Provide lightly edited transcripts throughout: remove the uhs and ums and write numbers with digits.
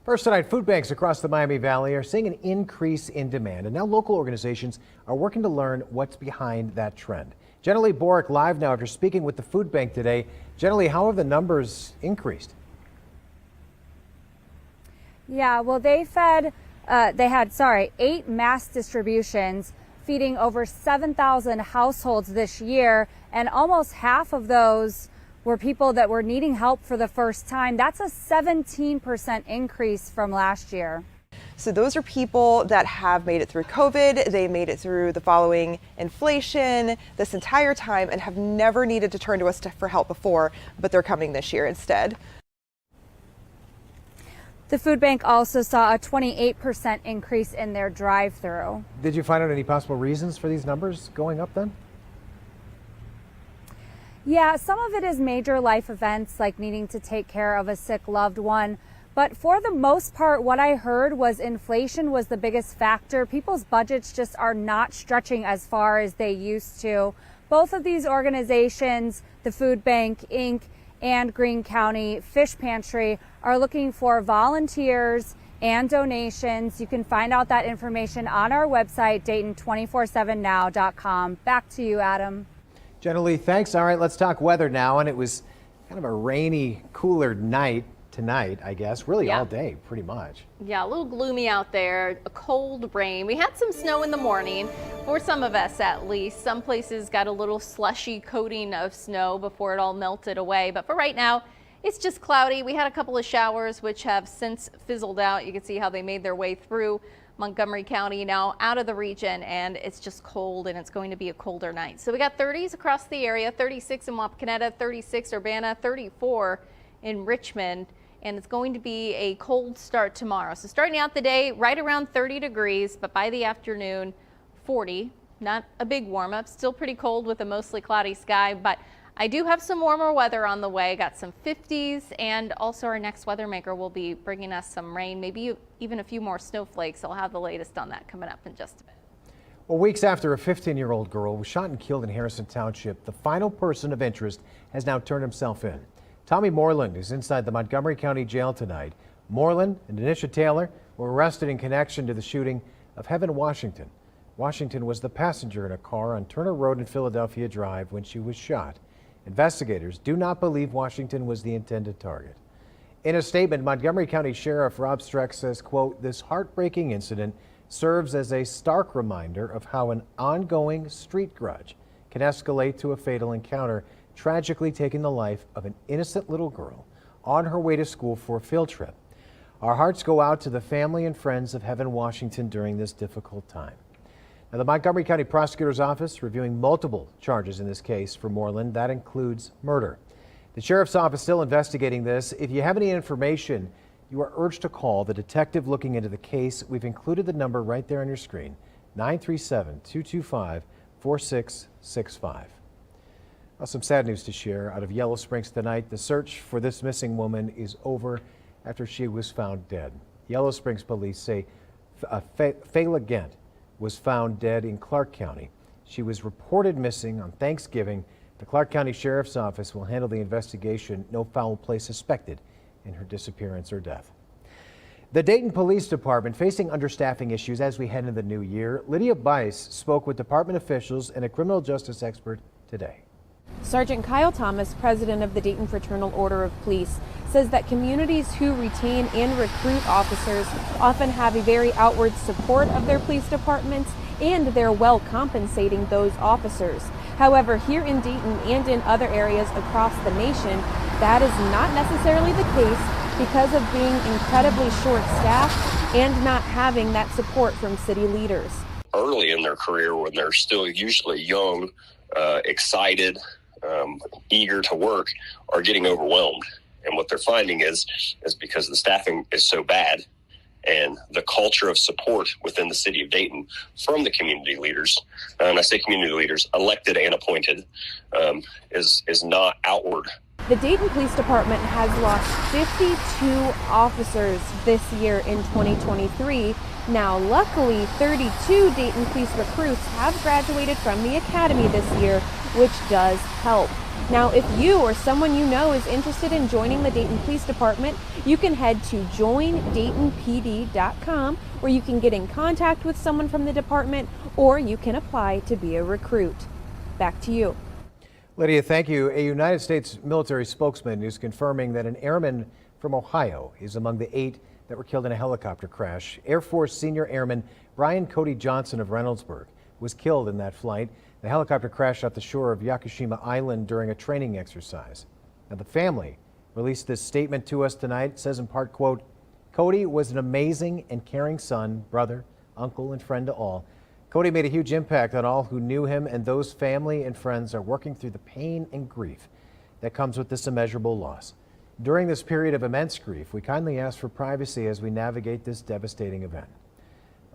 First tonight, food banks across the Miami Valley are seeing an increase in demand, and now local organizations are working to learn what's behind that trend. Jenna Lee Borick live now after speaking with the food bank today. Jenna Lee, how have the numbers increased? Yeah, well, they had 8 mass distributions feeding over 7,000 households this year, and almost half of those were people that were needing help for the first time. That's a 17% increase from last year. So those are people that have made it through COVID, they made it through the following inflation this entire time and have never needed to turn to us for help before, but they're coming this year instead. The food bank also saw a 28% increase in their drive-through. Did you find out any possible reasons for these numbers going up then? Yeah, some of it is major life events like needing to take care of a sick loved one. But for the most part, what I heard was inflation was the biggest factor. People's budgets just are not stretching as far as they used to. Both of these organizations, the Food Bank, Inc., and Greene County Fish Pantry, are looking for volunteers and donations. You can find out that information on our website, Dayton247now.com. Back to you, Adam. Jenna Lee, thanks. All right, let's talk weather now. And it was kind of a rainy, cooler night tonight, I guess, really all day, pretty much. Yeah, a little gloomy out there, a cold rain. We had some snow in the morning, for some of us at least. Some places got a little slushy coating of snow before it all melted away. But for right now, it's just cloudy. We had a couple of showers which have since fizzled out. You can see how they made their way through Montgomery County, now out of the region, and it's just cold, and it's going to be a colder night. So we got 30s across the area, 36 in Wapakoneta, 36 Urbana, 34 in Richmond, and it's going to be a cold start tomorrow. So starting out the day right around 30 degrees, but by the afternoon 40. Not a big warm up, still pretty cold with a mostly cloudy sky, but I do have some warmer weather on the way. Got some 50s, and also our next weather maker will be bringing us some rain, maybe even a few more snowflakes. I'll have the latest on that coming up in just a bit. Well, weeks after a 15-year-old girl was shot and killed in Harrison Township, the final person of interest has now turned himself in. Tommy Moreland is inside the Montgomery County Jail tonight. Moreland and Denisha Taylor were arrested in connection to the shooting of Heaven Washington. Washington was the passenger in a car on Turner Road in Philadelphia Drive when she was shot. Investigators do not believe Washington was the intended target. In a statement, Montgomery County Sheriff Rob Streck says, quote, "This heartbreaking incident serves as a stark reminder of how an ongoing street grudge can escalate to a fatal encounter, tragically taking the life of an innocent little girl on her way to school for a field trip. Our hearts go out to the family and friends of Heaven Washington during this difficult time." Now, the Montgomery County Prosecutor's Office reviewing multiple charges in this case for Moreland. That includes murder. The Sheriff's Office still investigating this. If you have any information, you are urged to call the detective looking into the case. We've included the number right there on your screen, 937-225-4665. Well, some sad news to share out of Yellow Springs tonight. The search for this missing woman is over after she was found dead. Yellow Springs police say Fayla Gent was found dead in Clark County. She was reported missing on Thanksgiving. The Clark County Sheriff's Office will handle the investigation. No foul play suspected in her disappearance or death. The Dayton Police Department facing understaffing issues as we head into the new year. Lydia Bice spoke with department officials and a criminal justice expert today. Sergeant Kyle Thomas, president of the Dayton Fraternal Order of Police, says that communities who retain and recruit officers often have a very outward support of their police departments, and they're well compensating those officers. However, here in Dayton and in other areas across the nation, that is not necessarily the case because of being incredibly short-staffed and not having that support from city leaders. Early in their career, when they're still usually young, excited, eager to work, are getting overwhelmed. And what they're finding is because the staffing is so bad and the culture of support within the city of Dayton from the community leaders, and I say community leaders, elected and appointed, is not outward. The Dayton Police Department has lost 52 officers this year in 2023. Now, luckily, 32 Dayton police recruits have graduated from the academy this year, which does help. Now, if you or someone you know is interested in joining the Dayton Police Department, you can head to joindaytonpd.com, where you can get in contact with someone from the department, or you can apply to be a recruit. Back to you. Lydia, thank you. A United States military spokesman is confirming that an airman from Ohio is among the 8 that were killed in a helicopter crash. Air Force Senior Airman Brian Cody Johnson of Reynoldsburg was killed in that flight. The helicopter crashed off the shore of Yakushima Island during a training exercise. Now, the family released this statement to us tonight. It says in part, quote, "Cody was an amazing and caring son, brother, uncle, and friend to all. Cody made a huge impact on all who knew him, and those family and friends are working through the pain and grief that comes with this immeasurable loss. During this period of immense grief, we kindly ask for privacy as we navigate this devastating event."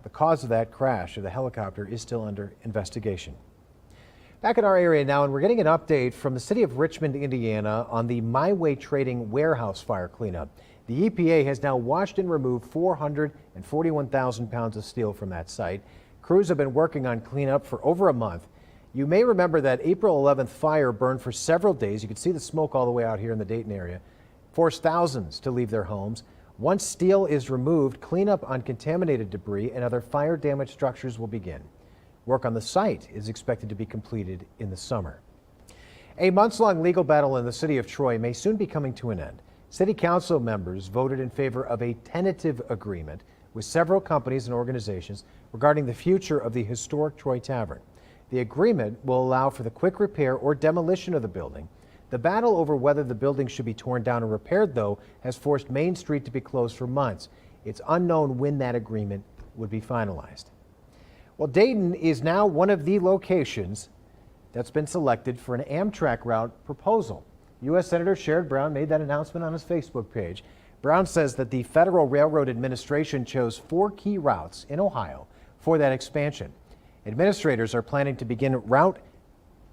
The cause of that crash of the helicopter is still under investigation. Back in our area now, and we're getting an update from the city of Richmond, Indiana on the My Way Trading warehouse fire cleanup. The EPA has now washed and removed 441,000 pounds of steel from that site. Crews have been working on cleanup for over a month. You may remember that April 11th fire burned for several days. You could see the smoke all the way out here in the Dayton area, forced thousands to leave their homes. Once steel is removed, cleanup on contaminated debris and other fire damaged structures will begin. Work on the site is expected to be completed in the summer. A months-long legal battle in the city of Troy may soon be coming to an end. City council members voted in favor of a tentative agreement with several companies and organizations regarding the future of the historic Troy Tavern. The agreement will allow for the quick repair or demolition of the building. The battle over whether the building should be torn down or repaired, though, has forced Main Street to be closed for months. It's unknown when that agreement would be finalized. Well, Dayton is now one of the locations that's been selected for an Amtrak route proposal. U.S. Senator Sherrod Brown made that announcement on his Facebook page. Brown says that the Federal Railroad Administration chose 4 key routes in Ohio for that expansion. Administrators are planning to begin route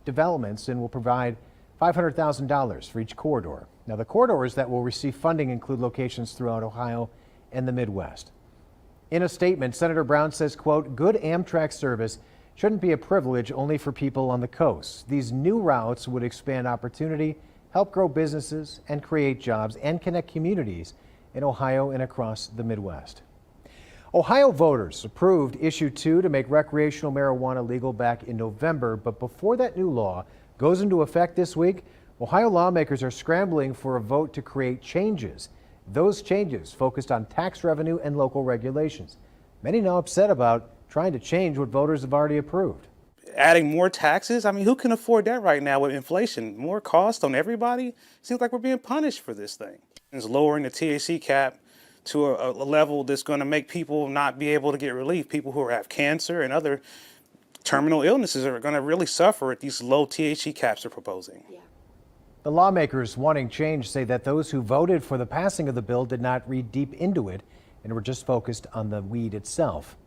developments and will provide $500,000 for each corridor. Now, the corridors that will receive funding include locations throughout Ohio and the Midwest. In a statement, Senator Brown says, quote, "Good Amtrak service shouldn't be a privilege only for people on the coast. These new routes would expand opportunity, help grow businesses, and create jobs, and connect communities in Ohio and across the Midwest." Ohio voters approved Issue 2 to make recreational marijuana legal back in November, but before that new law goes into effect this week, Ohio lawmakers are scrambling for a vote to create changes. Those changes focused on tax revenue and local regulations. Many now upset about trying to change what voters have already approved. Adding more taxes? I mean, who can afford that right now with inflation? More cost on everybody? Seems like we're being punished for this thing. It's lowering the THC cap to a level that's going to make people not be able to get relief. People who have cancer and other terminal illnesses are going to really suffer at these low THC caps they're proposing. Yeah. The lawmakers wanting change say that those who voted for the passing of the bill did not read deep into it and were just focused on the weed itself.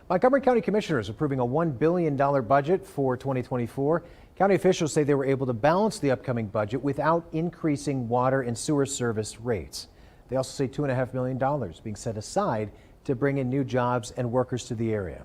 Montgomery County Commissioners approving a $1 billion budget for 2024. County officials say they were able to balance the upcoming budget without increasing water and sewer service rates. They also say $2.5 million being set aside to bring in new jobs and workers to the area.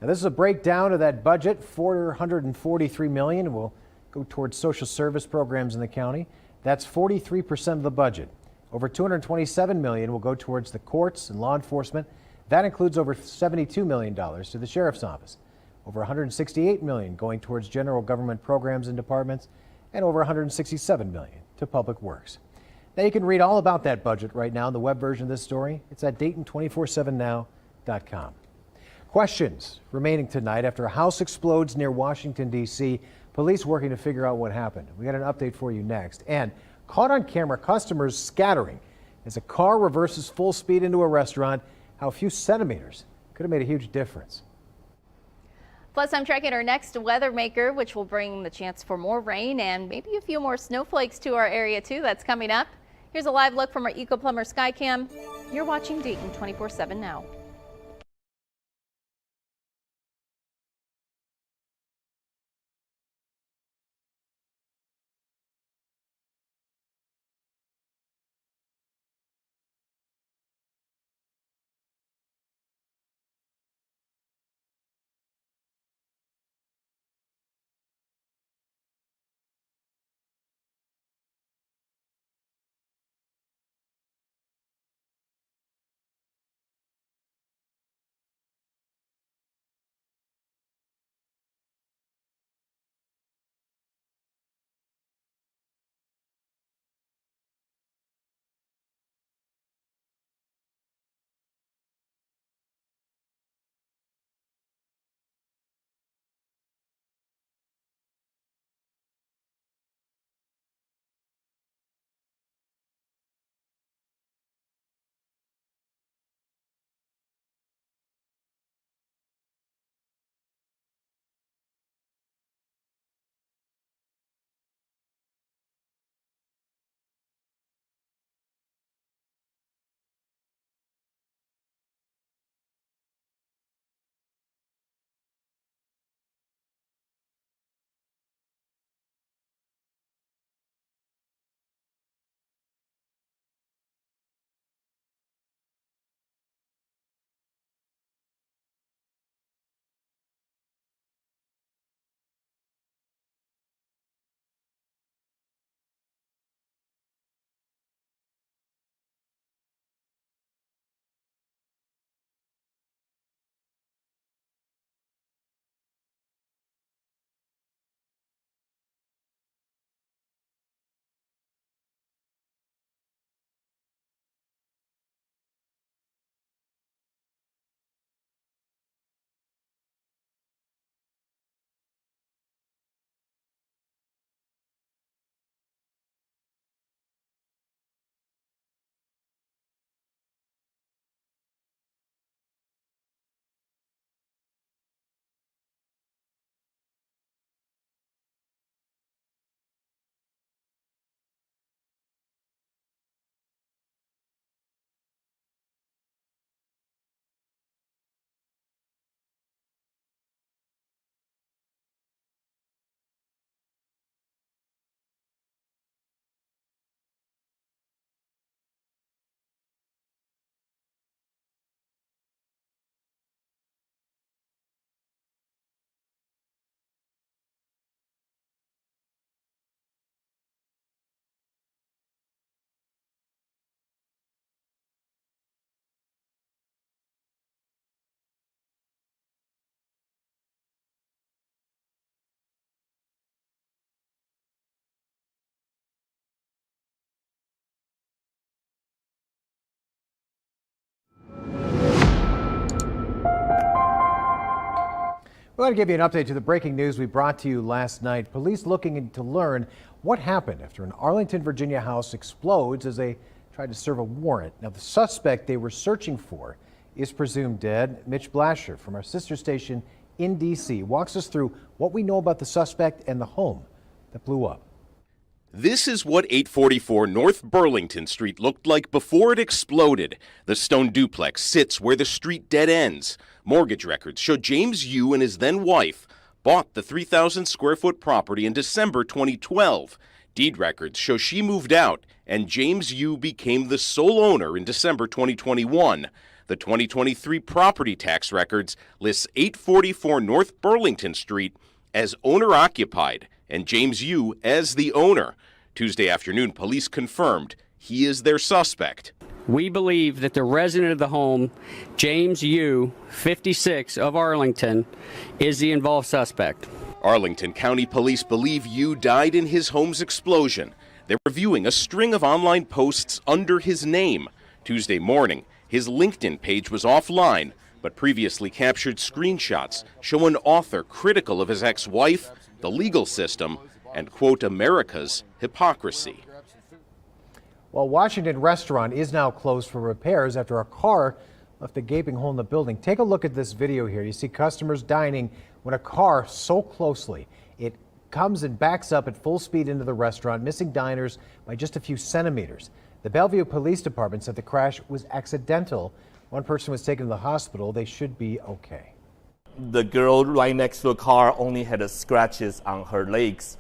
Now, this is a breakdown of that budget. $443 million will go towards social service programs in the county. That's 43% of the budget. Over $227 million will go towards the courts and law enforcement. That includes over $72 million to the sheriff's office, over $168 million going towards general government programs and departments, and over $167 million to public works. Now, you can read all about that budget right now in the web version of this story. It's at Dayton247now.com. Questions remaining tonight after a house explodes near Washington, D.C. Police working to figure out what happened. We got an update for you next. And caught on camera, customers scattering as a car reverses full speed into a restaurant. How a few centimeters could have made a huge difference. Plus, I'm tracking our next weather maker, which will bring the chance for more rain and maybe a few more snowflakes to our area, too. That's coming up. Here's a live look from our Eco Plumber Skycam. You're watching Dayton 24/7 now. We want to give you an update to the breaking news we brought to you last night. Police looking to learn what happened after an Arlington, Virginia house explodes as they tried to serve a warrant. Now, the suspect they were searching for is presumed dead. Mitch Blasher from our sister station in D.C. walks us through what we know about the suspect and the home that blew up. This is what 844 North Burlington Street looked like before it exploded. The stone duplex sits where the street dead ends. Mortgage records show James Yu and his then wife bought the 3,000 square foot property in December 2012. Deed records show she moved out and James Yu became the sole owner in December 2021. The 2023 property tax records lists 844 North Burlington Street as owner-occupied and James Yu as the owner. Tuesday afternoon, police confirmed he is their suspect. We believe that the resident of the home, James Yu, 56, of Arlington, is the involved suspect. Arlington County Police believe Yu died in his home's explosion. They're reviewing a string of online posts under his name. Tuesday morning, his LinkedIn page was offline, but previously captured screenshots show an author critical of his ex-wife, the legal system, and, quote, America's hypocrisy. Well, Washington restaurant is now closed for repairs after a car left a gaping hole in the building. Take a look at this video here. You see customers dining when a car so closely, it comes and backs up at full speed into the restaurant, missing diners by just a few centimeters. The Bellevue Police Department said the crash was accidental. One person was taken to the hospital. They should be okay. The girl right next to the car only had scratches on her legs.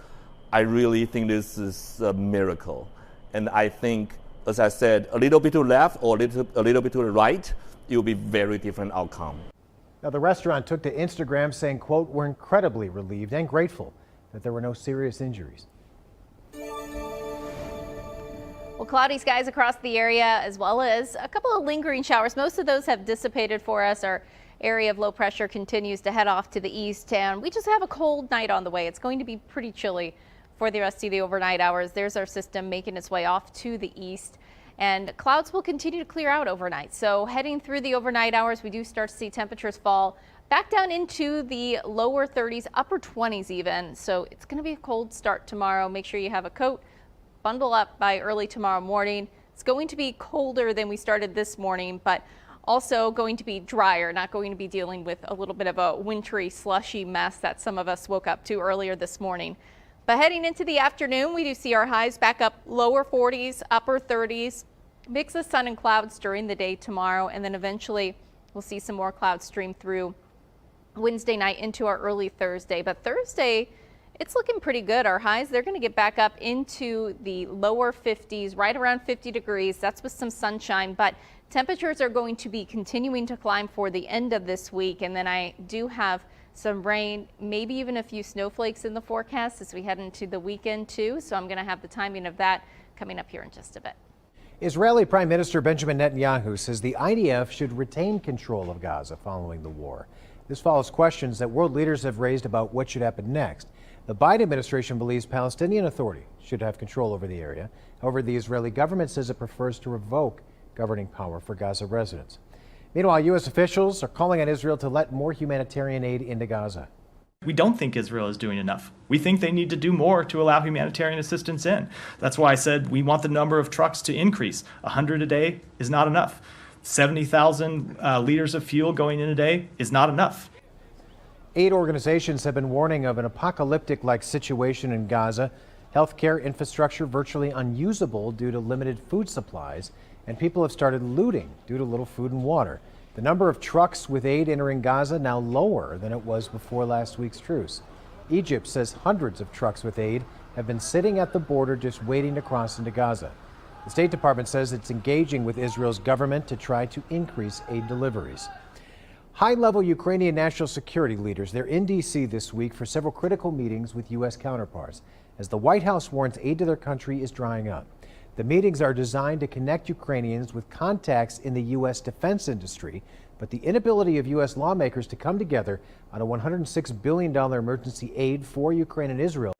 I really think this is a miracle. And I think, as I said, a little bit to the left or a little bit to the right, it will be very different outcome. Now, the restaurant took to Instagram saying, quote, "We're incredibly relieved and grateful that there were no serious injuries." Well, cloudy skies across the area, as well as a couple of lingering showers. Most of those have dissipated for us. Our area of low pressure continues to head off to the east, and we just have a cold night on the way. It's going to be pretty chilly for the rest of the overnight hours. There's our system making its way off to the east, and clouds will continue to clear out overnight. So heading through the overnight hours, we do start to see temperatures fall back down into the lower 30s, upper 20s even. So it's going to be a cold start tomorrow. Make sure you have a coat. Bundle up by early tomorrow morning. It's going to be colder than we started this morning, but also going to be drier, not going to be dealing with a little bit of a wintry, slushy mess that some of us woke up to earlier this morning. But heading into the afternoon, we do see our highs back up lower 40s, upper 30s, mix of sun and clouds during the day tomorrow, and then eventually we'll see some more clouds stream through Wednesday night into our early Thursday. But Thursday, it's looking pretty good. Our highs, they're going to get back up into the lower 50s, right around 50 degrees. That's with some sunshine, but temperatures are going to be continuing to climb for the end of this week. And then I do have some rain, maybe even a few snowflakes in the forecast as we head into the weekend too. So I'm going to have the timing of that coming up here in just a bit. Israeli Prime Minister Benjamin Netanyahu says the IDF should retain control of Gaza following the war. This follows questions that world leaders have raised about what should happen next. The Biden administration believes Palestinian Authority should have control over the area. However, the Israeli government says it prefers to revoke governing power for Gaza residents. Meanwhile, U.S. officials are calling on Israel to let more humanitarian aid into Gaza. We don't think Israel is doing enough. We think they need to do more to allow humanitarian assistance in. That's why I said we want the number of trucks to increase. 100 a day is not enough. 70,000 liters of fuel going in a day is not enough. Aid organizations have been warning of an apocalyptic-like situation in Gaza. Healthcare infrastructure virtually unusable due to limited food supplies, and people have started looting due to little food and water. The number of trucks with aid entering Gaza now lower than it was before last week's truce. Egypt says hundreds of trucks with aid have been sitting at the border just waiting to cross into Gaza. The State Department says it's engaging with Israel's government to try to increase aid deliveries. High-level Ukrainian national security leaders, they're in D.C. this week for several critical meetings with U.S. counterparts as the White House warns aid to their country is drying up. The meetings are designed to connect Ukrainians with contacts in the U.S. defense industry, but the inability of U.S. lawmakers to come together on a $106 billion emergency aid for Ukraine and Israel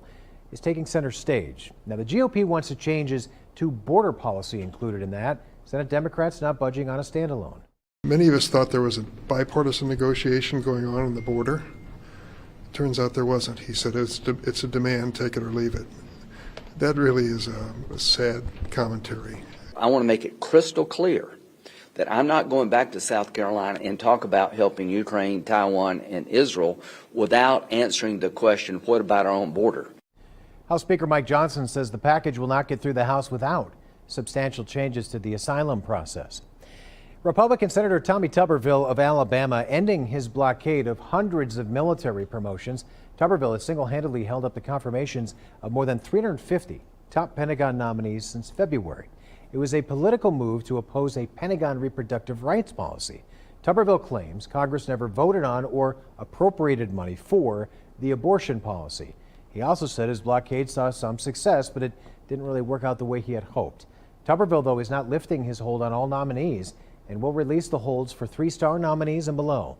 is taking center stage. Now, the GOP wants the changes to border policy included in that. Senate Democrats not budging on a standalone. Many of us thought there was a bipartisan negotiation going on the border. Turns out there wasn't. He said it's a demand, take it or leave it. That really is a sad commentary. I want to make it crystal clear that I'm not going back to South Carolina and talk about helping Ukraine, Taiwan, and Israel without answering the question, what about our own border? House Speaker Mike Johnson says the package will not get through the House without substantial changes to the asylum process. Republican Senator Tommy Tuberville of Alabama ending his blockade of hundreds of military promotions. Tuberville has single-handedly held up the confirmations of more than 350 top Pentagon nominees since February. It was a political move to oppose a Pentagon reproductive rights policy. Tuberville claims Congress never voted on or appropriated money for the abortion policy. He also said his blockade saw some success, but it didn't really work out the way he had hoped. Tuberville, though, is not lifting his hold on all nominees and will release the holds for 3-star nominees and below.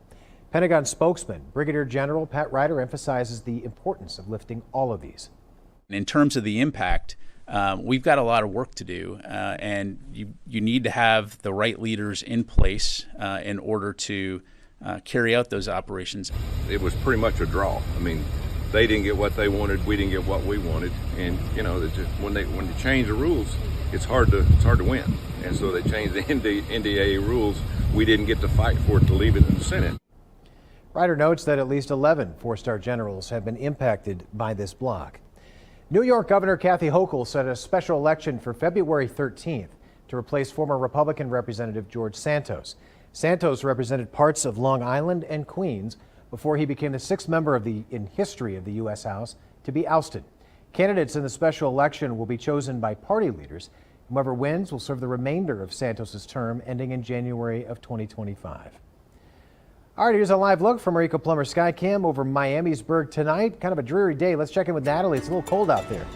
Pentagon spokesman Brigadier General Pat Ryder emphasizes the importance of lifting all of these. In terms of the impact, we've got a lot of work to do, and you need to have the right leaders in place in order to carry out those operations. It was pretty much a draw. I mean, they didn't get what they wanted, we didn't get what we wanted, and you know, when they change the rules, it's hard to win. And so they changed the NDAA rules. We didn't get to fight for it to leave it in the Senate. Ryder notes that at least 11 4-star generals have been impacted by this block. New York Governor Kathy Hochul set a special election for February 13th to replace former Republican Representative George Santos. Santos represented parts of Long Island and Queens before he became the 6th member in history of the U.S. House to be ousted. Candidates in the special election will be chosen by party leaders. Whoever wins will serve the remainder of Santos's term ending in January of 2025. All right, here's a live look from our Eco Plumber Skycam over Miamisburg tonight. Kind of a dreary day. Let's check in with Natalie. It's a little cold out there.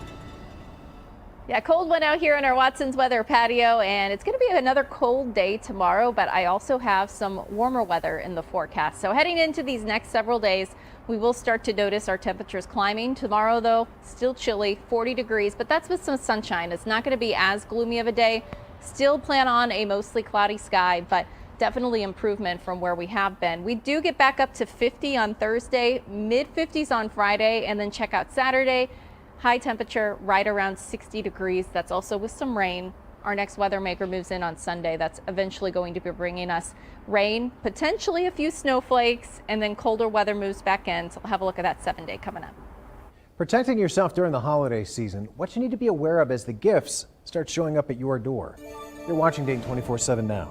Yeah, cold one out here in our Watson's Weather patio, and it's going to be another cold day tomorrow, but I also have some warmer weather in the forecast. So heading into these next several days, we will start to notice our temperatures climbing. Tomorrow, though, still chilly, 40 degrees, but that's with some sunshine. It's not going to be as gloomy of a day. Still plan on a mostly cloudy sky, but definitely improvement from where we have been. We do get back up to 50 on Thursday, mid 50s on Friday, and then check out Saturday. High temperature right around 60 degrees. That's also with some rain. Our next weather maker moves in on Sunday. That's eventually going to be bringing us rain, potentially a few snowflakes, and then colder weather moves back in. So we'll have a look at that 7-day coming up. Protecting yourself during the holiday season, what you need to be aware of as the gifts start showing up at your door. You're watching Dayton 24/7 now.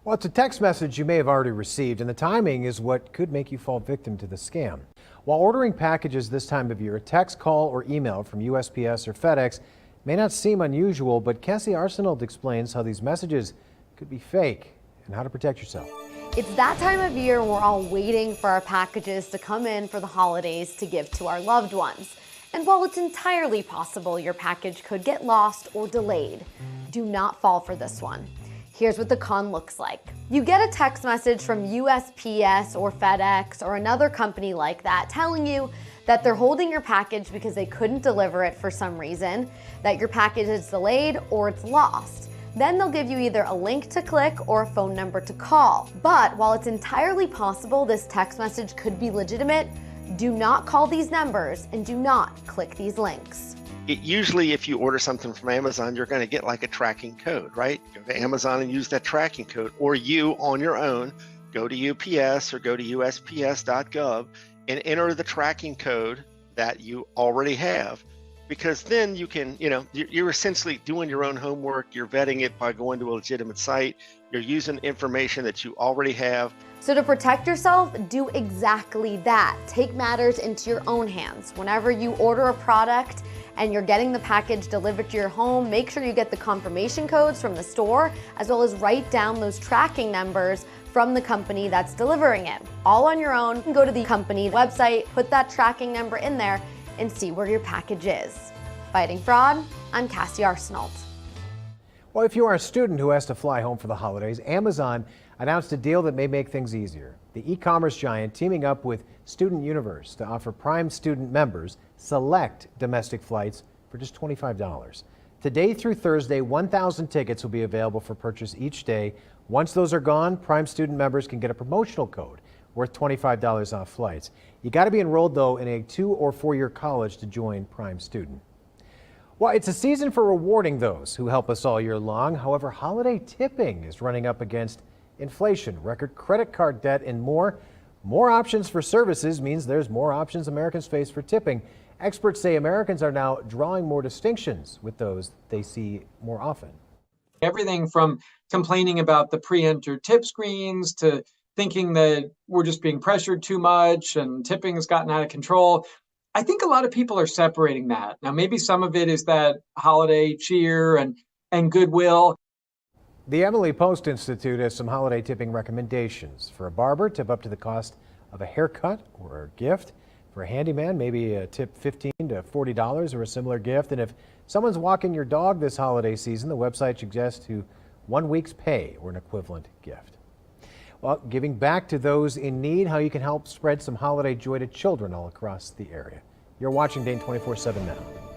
Well, it's a text message you may have already received, and the timing is what could make you fall victim to the scam. While ordering packages this time of year, a text, call, or email from USPS or FedEx may not seem unusual, but Cassie Arsenault explains how these messages could be fake and how to protect yourself. It's that time of year we're all waiting for our packages to come in for the holidays to give to our loved ones. And while it's entirely possible your package could get lost or delayed, do not fall for this one. Here's what the con looks like. You get a text message from USPS or FedEx or another company like that telling you that they're holding your package because they couldn't deliver it for some reason, that your package is delayed or it's lost. Then they'll give you either a link to click or a phone number to call. But while it's entirely possible this text message could be legitimate, do not call these numbers and do not click these links. Usually if you order something from Amazon, you're going to get like a tracking code, right? Go to Amazon and use that tracking code, or you on your own go to UPS or go to USPS.gov and enter the tracking code that you already have, because then you can, you're essentially doing your own homework. You're vetting it by going to a legitimate site. You're using information that you already have. So to protect yourself, do exactly that. Take matters into your own hands. Whenever you order a product and you're getting the package delivered to your home, make sure you get the confirmation codes from the store, as well as write down those tracking numbers from the company that's delivering it. All on your own. Go to the company website, put that tracking number in there, and see where your package is. Fighting fraud, I'm Cassie Arsenault. Well, if you are a student who has to fly home for the holidays, Amazon announced a deal that may make things easier. The e-commerce giant teaming up with Student Universe to offer Prime student members select domestic flights for just $25. Today through Thursday, 1,000 tickets will be available for purchase each day. Once those are gone, Prime student members can get a promotional code worth $25 off flights. You got to be enrolled, though, in a 2- or 4-year college to join Prime Student. Well, it's a season for rewarding those who help us all year long. However, holiday tipping is running up against inflation, record credit card debt, and more. More options for services means there's more options Americans face for tipping. Experts say Americans are now drawing more distinctions with those they see more often. Everything from complaining about the pre-entered tip screens to thinking that we're just being pressured too much and tipping has gotten out of control. I think a lot of people are separating that. Now, maybe some of it is that holiday cheer and goodwill. The Emily Post Institute has some holiday tipping recommendations. For a barber, tip up to the cost of a haircut or a gift. For a handyman, maybe a tip $15 to $40 or a similar gift. And if someone's walking your dog this holiday season, the website suggests to 1 week's pay or an equivalent gift. Well, giving back to those in need, how you can help spread some holiday joy to children all across the area. You're watching Dayton 24/7 now.